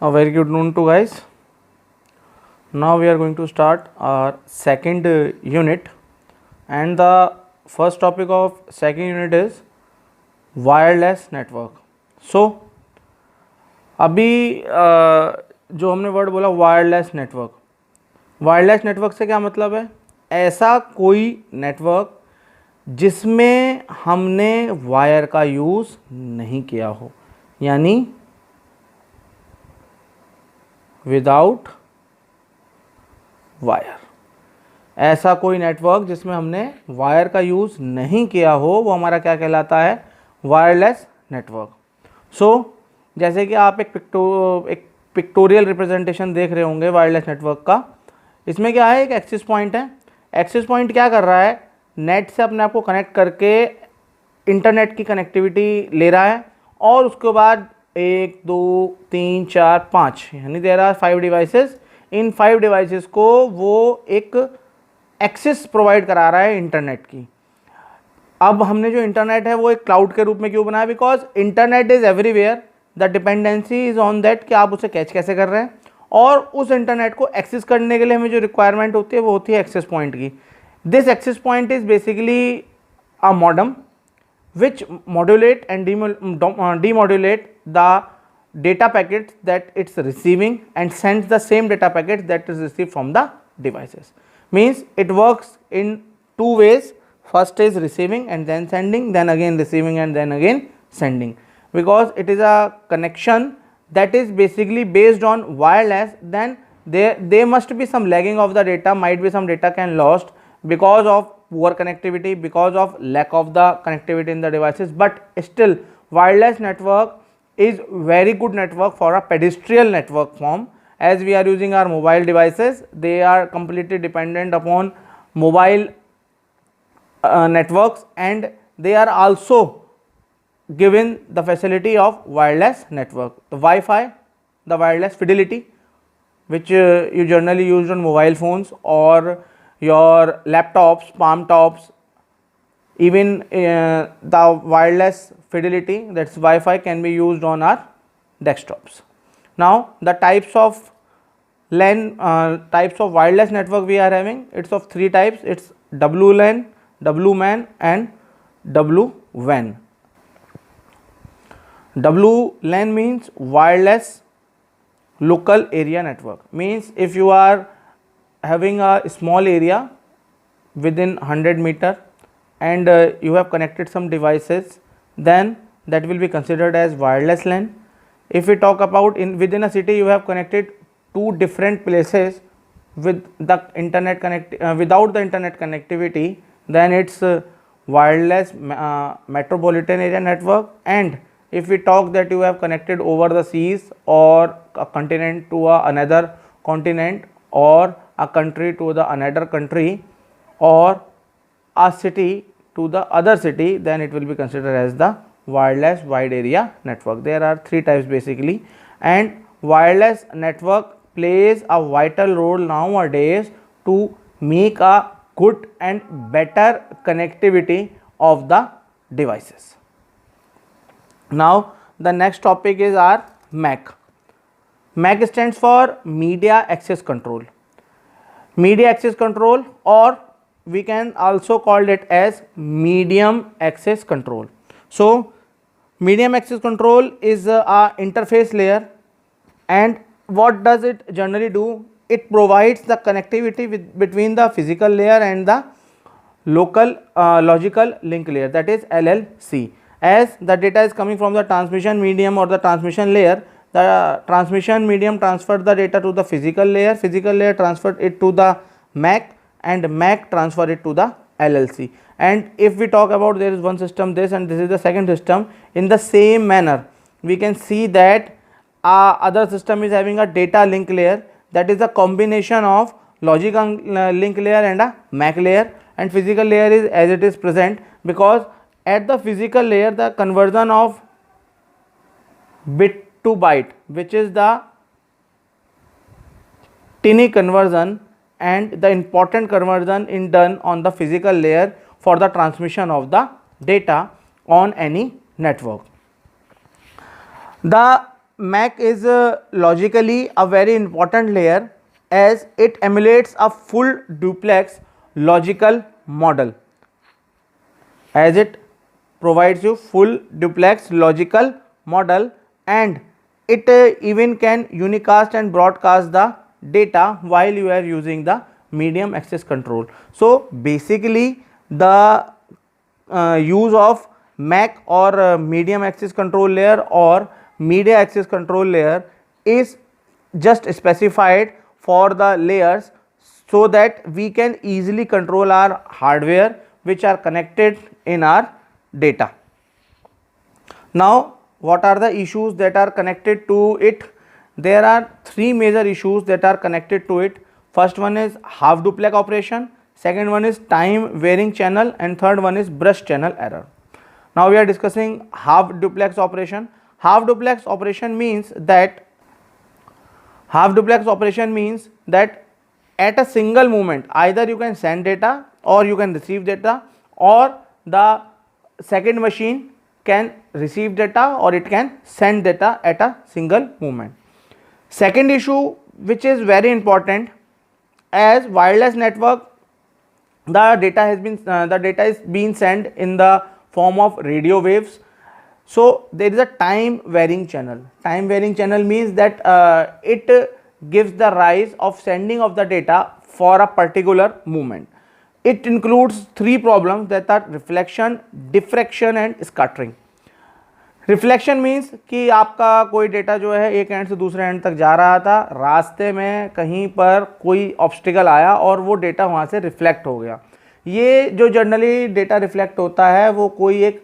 A very good noon to guys. Now we are going to start our second unit, and the first topic of second unit is wireless network. So अभी जो हमने word बोला wireless network, wireless network से क्या मतलब है? ऐसा कोई नेटवर्क जिसमें हमने वायर का यूज़ नहीं किया हो, यानी विदाउट वायर। ऐसा कोई नेटवर्क जिसमें हमने वायर का यूज़ नहीं किया हो वो हमारा क्या कहलाता है? Wireless network. सो जैसे कि आप एक पिक्टोरियल रिप्रेजेंटेशन देख रहे होंगे वायरलेस नेटवर्क का। इसमें क्या है, एक एक्सेस पॉइंट है। एक्सेस पॉइंट क्या कर रहा है? नेट से अपने आप को कनेक्ट करके इंटरनेट की कनेक्टिविटी ले रहा है, और उसके बाद 1 2 3 4 5 यानी देयर आर 5 डिवाइसेस। इन 5 डिवाइसेस को वो एक एक्सेस प्रोवाइड करा रहा है इंटरनेट की। अब हमने जो इंटरनेट है वो एक क्लाउड के रूप में क्यों बनाया? Because internet is everywhere, the dependency is on that कि आप उसे कैच कैसे कर रहे हैं, और उस इंटरनेट को एक्सेस करने के लिए हमें जो रिक्वायरमेंट होती है वो होती है एक्सेस पॉइंट की। This access point is basically a modem which modulate and demodulate the data packets that it's receiving and sends the same data packets that is received from the devices. Means it works in two ways. First is receiving and then sending, then again receiving and then again sending. Because it is a connection that is basically based on wireless, then there must be some lagging of the data, might be some data can lost because of poor connectivity, because of lack of the connectivity in the devices. But still wireless network is very good network for a pedestrian network form. As we are using our mobile devices, they are completely dependent upon mobile networks, and they are also given the facility of wireless network. The Wi-Fi, the wireless fidelity, which you generally use on mobile phones or your laptops, palm tops, even the wireless fidelity, that's Wi-Fi, can be used on our desktops. Now the types of types of wireless network we are having, it's of 3 types. It's WLAN, WMAN and WWAN. WLAN means wireless local area network. Means if you are having a small area within 100 meter and you have connected some devices, then that will be considered as wireless LAN. If we talk about within a city, you have connected 2 different places with the internet without the internet connectivity, then it's wireless metropolitan area network. And if we talk that you have connected over the seas, or a continent to another continent, or a country to the another country, or a city to the other city, then it will be considered as the wireless wide area network. There are 3 types basically, and wireless network plays a vital role nowadays to make a good and better connectivity of the devices. Now the next topic is our MAC. MAC stands for media access control. Media access control, or we can also call it as medium access control. So medium access control is a interface layer, and what does it generally do? It provides the connectivity between the physical layer and the local logical link layer, that is LLC. As the data is coming from the transmission medium or the transmission layer, the transmission medium transferred the data to the physical layer transferred it to the MAC, and MAC transfer it to the LLC. And if we talk about, there is one system this, and this is the second system. In the same manner, we can see that other system is having a data link layer, that is a combination of logical link layer and a MAC layer, and physical layer is as it is present, because at the physical layer the conversion of bit to byte, which is the tiny conversion, and the important conversion is done on the physical layer for the transmission of the data on any network. The MAC is logically a very important layer as it emulates a full duplex logical model, as it provides you full duplex logical model, and it even can unicast and broadcast the data while you are using the medium access control. So basically the use of MAC or medium access control layer or media access control layer is just specified for the layers so that we can easily control our hardware which are connected in our data. Now what are the issues that are connected to it? There are three major issues that are connected to it. First one is half duplex operation, second one is time varying channel, and third one is brush channel error. Now we are discussing half duplex operation. Half duplex operation means that at a single moment either you can send data or you can receive data, or the second machine can receive data or it can send data at a single moment. Second issue which is very important, as wireless network the data is being sent in the form of radio waves. So there is a time varying channel. Time varying channel means that it gives the rise of sending of the data for a particular moment. It includes three problems that are reflection, diffraction and scattering. Reflection means कि आपका कोई data जो है एक and से दूसरे and तक जा रहा था, रास्ते में कहीं पर कोई ऑब्स्टिकल आया और वो डेटा वहाँ से रिफ्लेक्ट हो गया. ये जो जनरली डेटा रिफ्लेक्ट होता है वो कोई एक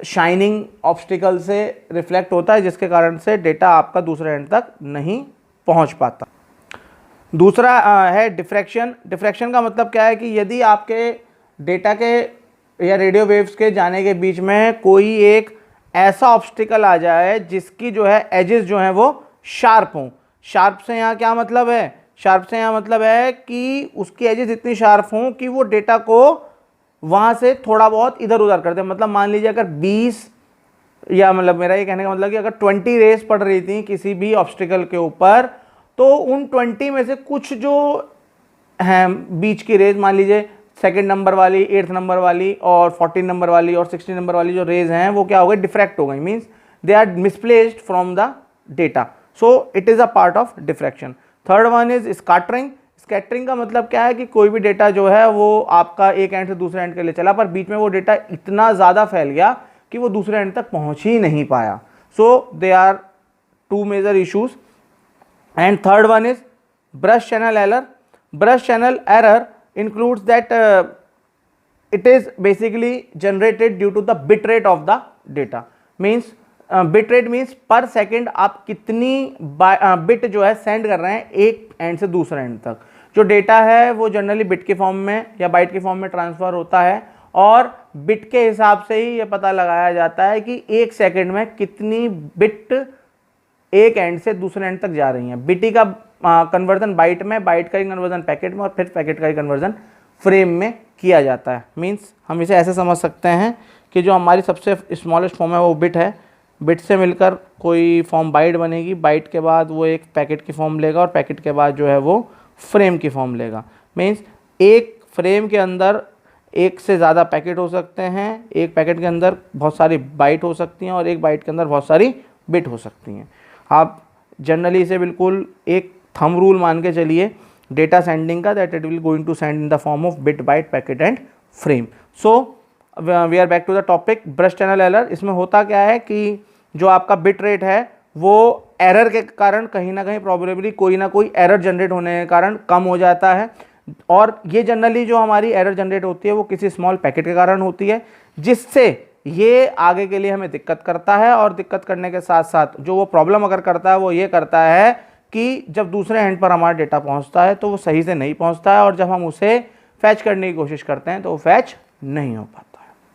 शाइनिंग ऑब्स्टिकल से रिफ्लेक्ट होता है जिसके कारण से डेटा आपका दूसरे एंड तक नहीं पहुँच पाता. दूसरा है डिफ्रैक्शन. डिफ्रैक्शन का मतलब क्या है कि यदि आपके डेटा के या रेडियो वेव्स के जाने के बीच में कोई एक ऐसा ऑब्स्टिकल आ जाए जिसकी जो है एजेस जो हैं वो शार्प हों. शार्प से यहाँ क्या मतलब है? शार्प से यहाँ मतलब है कि उसकी एजेस इतनी शार्प हों कि वो डेटा को वहाँ से थोड़ा बहुत इधर उधर करते हैं. मतलब मान लीजिए अगर 20 या मतलब मेरा ये कहने का मतलब कि अगर 20 रेस पड़ रही थी किसी भी ऑब्स्टिकल के ऊपर, तो उन 20 में से कुछ जो हैं बीच की रेस, मान लीजिए सेकंड नंबर वाली, 8th नंबर वाली और 14 नंबर वाली और 16 नंबर वाली जो रेज हैं वो क्या हो गई? डिफ्रैक्ट हो गई. Means they are misplaced from the data. So it is a part of diffraction. Third one is scattering. Scattering का मतलब क्या है कि कोई भी डेटा जो है वो आपका एक एंड से दूसरे एंड के लिए चला पर बीच में वो डेटा इतना ज़्यादा फैल गया कि वो दूसरे एंड तक पहुँच ही नहीं पाया. So there are two major issues. And third one is brush channel error. Brush channel error includes that it is basically generated due to the bit rate of the data. Means bit rate means per second आप कितनी bit जो है send कर रहे हैं एक and से दूसरे एंड तक. जो डेटा है वो जनरली बिट के फॉर्म में या बाइट के फॉर्म में ट्रांसफ़र होता है और बिट के हिसाब से ही ये पता लगाया जाता है कि एक सेकेंड में कितनी बिट एक एंड से दूसरे एंड तक जा रही हैं. बिटी का कन्वर्जन बाइट में, बाइट का ही कन्वर्जन पैकेट में और फिर पैकेट का ही कन्वर्जन फ्रेम में किया जाता है. मींस हम इसे ऐसे समझ सकते हैं कि जो हमारी सबसे स्मॉलेस्ट फॉर्म है वो बिट है. बिट से मिलकर कोई फॉर्म बाइट बनेगी, बाइट के बाद वो एक पैकेट की फॉर्म लेगा और पैकेट के बाद जो है वो फ्रेम की फॉर्म लेगा. मीन्स एक फ्रेम के अंदर एक से ज़्यादा पैकेट हो सकते हैं, एक पैकेट के अंदर बहुत सारी बाइट हो सकती हैं और एक बाइट के अंदर बहुत सारी बिट हो सकती हैं. आप जनरली इसे बिल्कुल एक थंब रूल मान के चलिए डेटा सेंडिंग का, that it will going to send in the form of bit, byte, packet and frame. So we are back to the topic burst channel error. इसमें होता क्या है कि जो आपका बिट रेट है वो एरर के कारण कहीं ना कहीं प्रॉब्लमली कोई ना कोई एरर जनरेट होने के कारण कम हो जाता है. और ये जनरली जो हमारी एरर जनरेट होती है वो किसी स्मॉल पैकेट के कारण होती है, जिससे ये आगे के लिए हमें दिक्कत करता है. और दिक्कत करने के साथ साथ जो वो प्रॉब्लम अगर करता है वो ये करता है कि जब दूसरे एंड पर हमारा डेटा पहुंचता है तो वो सही से नहीं पहुंचता है और जब हम उसे फैच करने की कोशिश करते हैं तो वो फैच नहीं हो पाता.